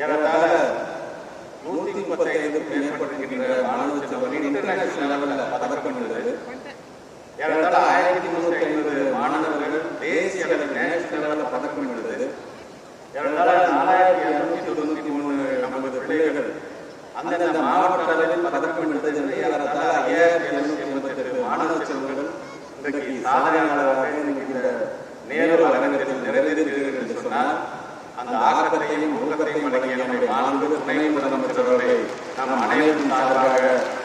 ஏறத்தாழ 135க்கும் மேற்பட்டிருக்கின்ற மாணவ செல்வங்கள் இன்டர்நேஷனல் லெவலில் பதக்கம் வென்றது. ஏறத்தாழ 1350 மாணவர்கள் தேசிய அளவில் நேஷனல் லெவலில் பதக்கம் வென்றது. ஏறத்தாழ 4293 நமது பிள்ளைகள் அந்தந்த மாவட்ட அளவில் பதக்கம் வென்றது. ஏறத்தாழ 5788 மாணவ செல்வங்கள் இன்றைக்கு சாதனையாளராக இந்த நேரு அரங்கத்தில் நிறைவேறுகிறது என்று சொன்னால் அந்த ஆக்கத்தையும் ஊக்கத்தையும் வழங்கிய நம்முடைய மாண்பு துணை முதலமைச்சர் அவர்களை நாம் அனைவரும் சார்பாக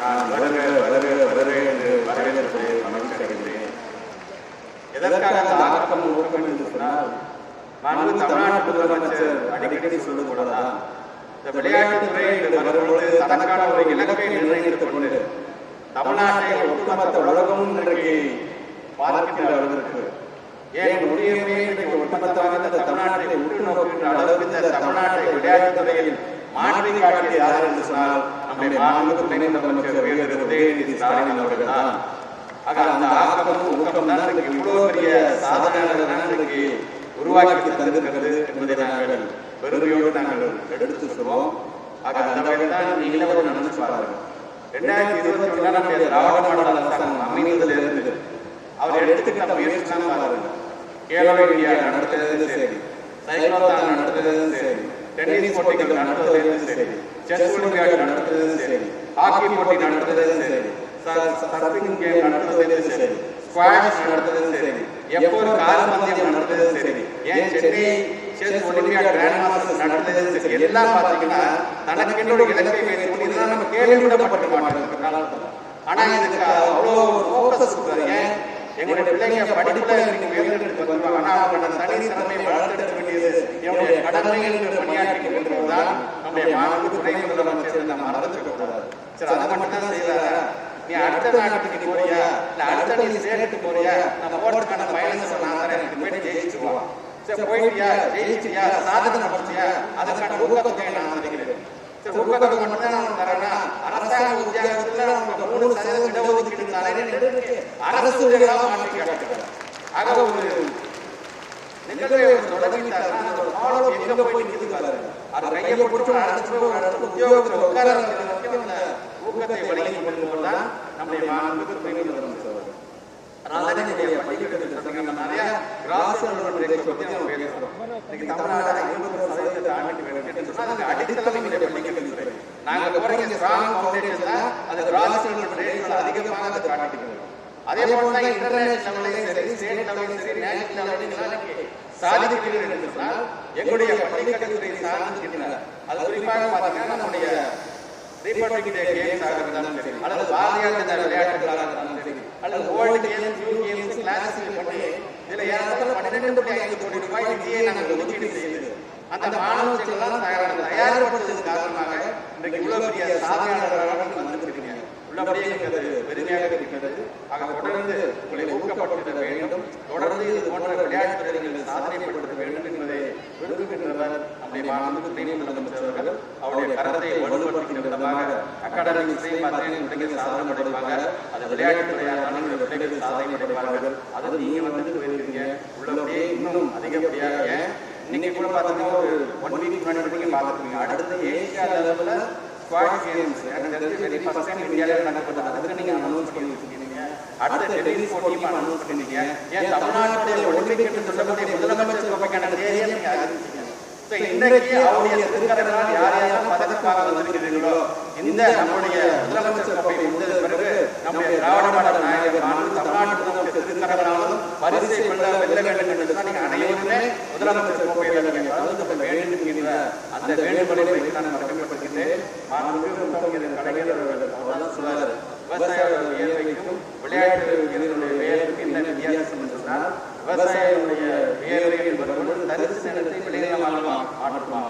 நான் வருக வருக வருக என்று வரவேற்பதை மகிழ்ச்சி அடைகிறேன். எதற்காக அந்த ஆக்கம் ஊக்கம் என்று சொன்னால் மாண்பு தமிழ்நாட்டு முதலமைச்சர் அடிக்கடி சொல்லுவதுதான் இந்த விளையாட்டுத்துறை என்று வரும்பொழுது தனக்கான ஒரு இலக்கை நிர்ணயித்துக் கொண்டு தமிழ்நாட்டை ஒட்டுமொத்த உலகமும் இன்றைக்கு பார்க்கின்ற அளவிற்கு ஏன் ஒன்றியமே இன்றைக்கு ஒட்டுமொத்தமாக இந்த தமிழ்நாட்டை உற்று நோக்கின்ற அளவுக்கு இந்த தமிழ்நாட்டை விளையாட்டுத்துறையில் மாற்றி காட்டிய யார் என்று சொன்னால் நம்முடைய மாண்பு துணை முதலமைச்சர் வேறு உதயநிதி ஸ்டாலின் அவர்கள் தான். ஆக அந்த ஆக்கமும் ஊக்கம் தான் இன்றைக்கு இவ்வளவு பெரிய சாதனையாளர்கள் இன்றைக்கு உருவாக்கி தந்திருக்கிறது என்பதை நாங்கள் பெருமையோடு நாங்கள் எடுத்து சொல்வோம். ஆக அந்த வகையில் தான் நீங்களே ஒரு நினைச்சு பாருங்க. 2021 நம்முடைய திராவிட மாடல் அரசாங்கம் அமைந்ததில் இருந்து அவர் எடுத்துக்கிட்ட முயற்சி தான் பாருங்க. கேலோ இந்தியா நடத்துறது சரி, சைக்ளோத்தான் நடத்துறது சரி, டென்னிஸ் போட்டிகள் நடத்துறது சரி, செஸ் ஒலிம்பியாட் நடத்துறது சரி, ஹாக்கி போட்டி நடத்துறது சரி, சர்ஃபிங் கேம் நடத்துறது சரி, ஸ்குவாஷ் நடத்துறது சரி, எப்போது கால்பந்தயம் நடத்துறது சரி, ஏன் Chennai chess olympiad grand masters நடத்துறது சரி, எல்லாம் பார்த்தீங்கன்னா தனக்கென்று ஒரு இலக்கை வைத்து இதெல்லாம் நம்ம கேள்விப்பட்ட மாட்டோம் காலத்தில். ஆனா இதுக்கு அவ்வளோ ஃபோக்கஸ் கொடுக்குறாங்க. எங்களுடைய பிள்ளைங்க படிப்புல உயர்ந்தெடுத்து வருவாங்க. ஆனா அவங்க தனி திறமை வளர்த்தெடுக்க வேண்டியது என்னுடைய கடமை என்று பணியாற்றி கொண்டிருப்பதுதான் நம்முடைய மாண்பு துணை முதலமைச்சர் நம்ம மறந்துக்க கூடாது. சரி, அதை மட்டும் தான் செய்யறாரா? நீ அடுத்த நாட்டுக்கு போறியா, இல்ல அடுத்த நீ ஸ்டேட்டுக்கு போறியா, நான் போறதுக்கான பயணம் சொன்னாங்க, எனக்கு போயிட்டு ஜெயிச்சுக்குவான். சரி, போயிட்டியா, ஜெயிச்சியா, சாதனை படிச்சியா, அதற்கான ஊக்கத்தொகையை நான் அறிகிறேன். சரி, ஊக்கத்தொகை மட்டும் தான் நான் தரேன்னா அரசாங்க உத்தியோகத்துல அவங்க 3% இடஒதுக்கீடு அரசு உதவியாக மாற்றி காட்டுகிறார். ஆக ஒரு நிகழ்வை தொடங்கிட்டாருன்னா அந்த ஃபாலோ எங்க போய் நிற்குது பாருங்க. அது கையை பிடிச்சி அடுத்த உத்தியோகத்தில் உட்கார ஊக்கத்தை வழங்கி கொண்டுதான் நம்முடைய மாண்பு துணை முதலமைச்சர் அவர்கள். அதனால என்னுடைய பள்ளிக்கூடத்தில் நம்ம நிறைய கிராஸ் ரேஷியோ பத்தி நம்ம பேசுறோம். இன்னைக்கு தமிழ்நாடு 50% தாண்டி வருகிறது சொன்னா அதுக்கு அடித்தளம் நம்முடைய பள்ளிக்கூடத்துறை. நாங்க போறீங்க ஸ்ட்ராங் ஃபவுண்டேஷன்ல அது கிராஸ் ரேஷியோ அதிகமாக அதை காட்டிக்கிறோம். அதே போல இன்டர்நேஷனல் லெவலிலும் சரி, ஸ்டேட் லெவலிலும் சரி, நேஷனல் லெவலிலும் சாதிக்கிறீர்கள் என்று சொன்னால் எங்களுடைய பள்ளிக்கல்வித்துறை சார்ந்திருக்கின்றன. அது குறிப்பாக பார்த்தீங்கன்னா நம்முடைய ரிபப்ளிக் டே கேம்ஸ் இருந்தாலும் சரி, அல்லது பாரதியார் தின விளையாட்டுகளாக இருந்தாலும் சரி, அல்லது world games, you games classify பண்ணி இதுல ஏறத்தாழ 12.5 கோடி ரூபாய் நிதியை நாங்கள் ஒதுக்கீடு செய்து அந்த மாணவர்களெல்லாம் தயார்படுத்துவதன் காரணமாக இன்றைக்கு இவ்வளவு பெரிய சாதனையாளர்களாக வந்திருக்கிறீங்க. உள்ளபடியே எங்களுக்கு பெருமையாக இருக்கிறது. ஆக தொடர்ந்து உங்களை ஊக்கப்படுத்த வேண்டும். தொடர்ந்து இது போன்ற விளையாட்டுத்துறை நீங்கள் சாதனைப்படுத்த வேண்டும் என்பதை விரும்புகின்றனர் நம்முடைய மாண்பு துணை முதலமைச்சர் அவர்கள். அவருடைய கருத்தை வலுப்படுத்துகின்ற விதமாக அகாடமிக் சாதனை படைப்பாங்க. அது விளையாட்டுத்துறையாக பிள்ளைகள் சாதனை படைப்பார்கள். அது நீங்க வந்து போயிருக்கீங்க. உள்ளபடியே இன்னும் அதிகப்படியாக இன்னைக்கு கூட பார்த்தீங்கன்னா ஒரு 1 வீக் முன்னாடி நீங்க பார்த்துருக்கீங்க. அடுத்த ஏசியா லெவல்ல squash games very first time இந்தியாவில் நடக்கப்பட்டது. அதுக்கு நீங்க அனௌன்ஸ் பண்ணி வச்சிருக்கீங்க. அடுத்த டென்னிஸ் போட்டியும் அனௌன்ஸ் பண்ணீங்க. ஏன் தமிழ்நாட்டுடைய ஒலிம்பிக் என்று சொல்லக்கூடிய முதலமைச்சர் கோப்பைக்கான தேதியை நீங்க அறிவிச்சீங்க. இன்றைக்கு அவருடைய திருக்கரங்களால் யார் யாரெல்லாம் பதக்கமாக வந்திருக்கிறீர்களோ இந்த நம்முடைய முதலமைச்சர் கோப்பை முடிந்த பிறகு நம்முடைய திராவிட மாடல் நாயகர் தமிழ்நாட்டு திருக்கரங்களாலும் பரிசை வெல்ல வேண்டும் என்று தான் நீங்க அனைவருமே முதலமைச்சர் கோப்பையில் நீங்கள் கலந்து கொள்ள வேண்டும் என்கிற அந்த வேண்டுகோளை வைத்து நான் வரவேற்கின்றேன். கலைஞர் சொன்னார், விவசாய வியர்வைக்கும் விளையாட்டு வியர்வைக்கும் என்ன வித்தியாசம் என்று சொன்னால் விவசாயிகளுடைய வியர்வை என்பது தரிசு நிலத்தை விளைநிலமாக மாற்றுமா,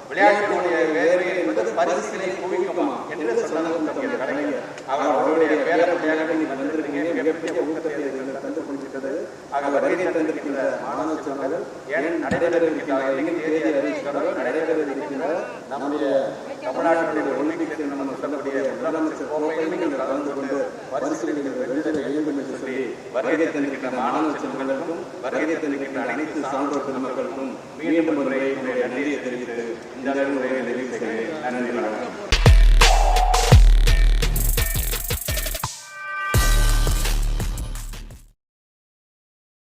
விளையாட்டினுடைய வேர்வை என்பது பரிசுகளை குவிக்குமா என்று சொன்னது கலைஞர். அவருடைய பேரப்பிள்ளையாக நீங்கள் வந்திருக்கீங்க. மிகப்பெரிய ஊக்கத்தை தந்து கொண்டிருக்கிறது. ஆக வருகை தந்திருக்கின்ற மாணவ சொன்னர்கள் ஏன் நடைபெறுகின்றார்கள் தேதியை அறிவிக்கிறார்கள். நடைபெறுகின்ற நம்முடைய தமிழ்நாட்டினுடைய ஒலிம்பிக் நம்ம சொல்லக்கூடிய முதலமைச்சர் கோப்பையில் நீங்கள் கலந்து கொண்டு பரிசுகளை வெல்ல வேண்டும் என்று சொல்லி வருகை தந்திருக்கின்ற மாணவ செல்வங்களுக்கும் வருகை தந்திருக்கின்ற அனைத்து சான்றோர் பெருமக்களுக்கும் மீண்டும் ஒரு முறை நன்றியை தெரிவித்து இந்த உரையை நிறைவு செய்கிறேன். நன்றி வணக்கம்.